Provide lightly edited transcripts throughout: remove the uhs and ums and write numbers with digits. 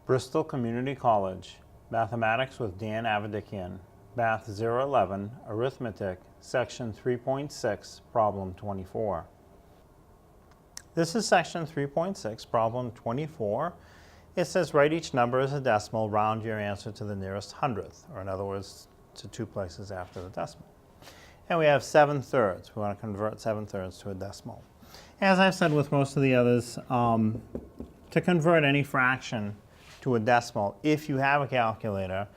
Bristol Community College, Mathematics with Dan Avedikian, Math 011, Arithmetic, Section 3.6, Problem 24. This is Section 3.6, Problem 24. It says write each number as a decimal, round your answer to the nearest hundredth, or in other words, to two places after the decimal. And we have 7/3. We want to convert 7/3 to a decimal. As I've said with most of the others, to convert any fraction to a decimal, if you have a calculator,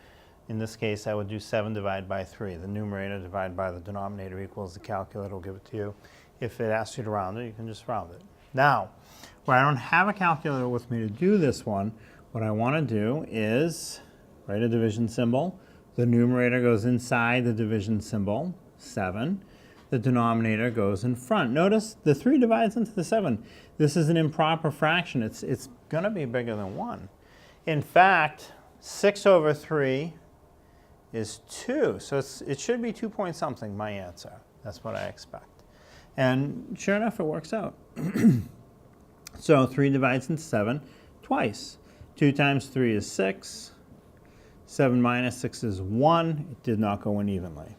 in this case I would do 7 divided by 3. The numerator divided by the denominator equals the calculator will give it to you. If it asks you to round it, you can just round it. Now, where I don't have a calculator with me to do this one, what I want to do is write a division symbol. The numerator goes inside the division symbol, 7. The denominator goes in front. Notice the 3 divides into the 7. This is an improper fraction. It's going to be bigger than 1. In fact, 6/3 is 2. So it should be 2 point something, my answer. That's what I expect. And sure enough, it works out. So 3 divides into 7 twice. 2 times 3 is 6. 7 minus 6 is 1. It did not go in evenly.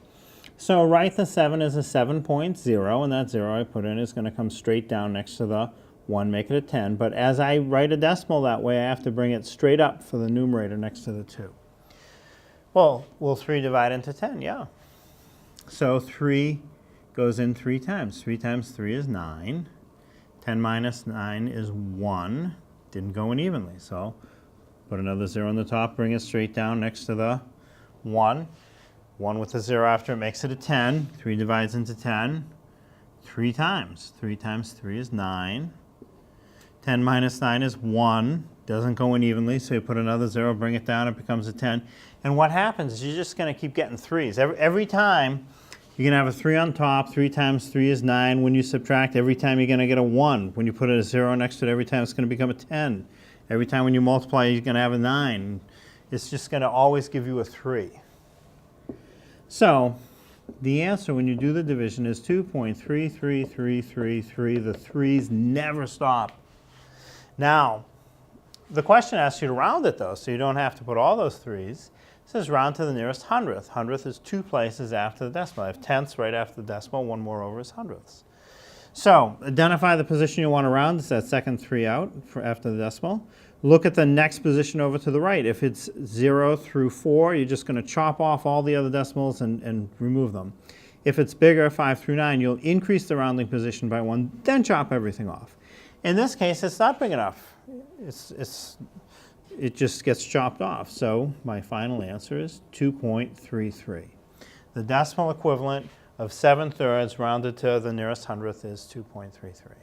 So write the 7 as a 7.0, and that 0 I put in is going to come straight down next to the 1, make it a 10. But as I write a decimal that way, I have to bring it straight up for the numerator next to the 2. Well, will 3 divide into 10? Yeah. So 3 goes in 3 times. 3 times 3 is 9. 10 minus 9 is 1. Didn't go in evenly, so put another 0 on the top, bring it straight down next to the 1. 1 with a 0 after it makes it a 10. 3 divides into 10 3 times. 3 times 3 is 9. 10 minus 9 is 1. Doesn't go in evenly, so you put another 0, bring it down, it becomes a 10. And what happens is you're just going to keep getting 3s. Every time you're going to have a 3 on top. 3 times 3 is 9. When you subtract, every time you're going to get a 1. When you put a 0 next to it, every time it's going to become a 10. Every time when you multiply, you're going to have a 9. It's just going to always give you a 3. So the answer when you do the division is 2.33333. The 3's never stop. Now, the question asks you to round it, though, so you don't have to put all those 3's. It says round to the nearest hundredth. Hundredth is 2 places after the decimal. I have tenths right after the decimal. 1 more over is hundredths. So identify the position you want to round. It's that second 3 out for after the decimal. Look at the next position over to the right. If it's 0 through 4, you're just going to chop off all the other decimals and remove them. If it's bigger, 5 through 9, you'll increase the rounding position by 1, then chop everything off. In this case, it's not big enough. It just gets chopped off. So my final answer is 2.33. The decimal equivalent of 7/3 rounded to the nearest hundredth is 2.33.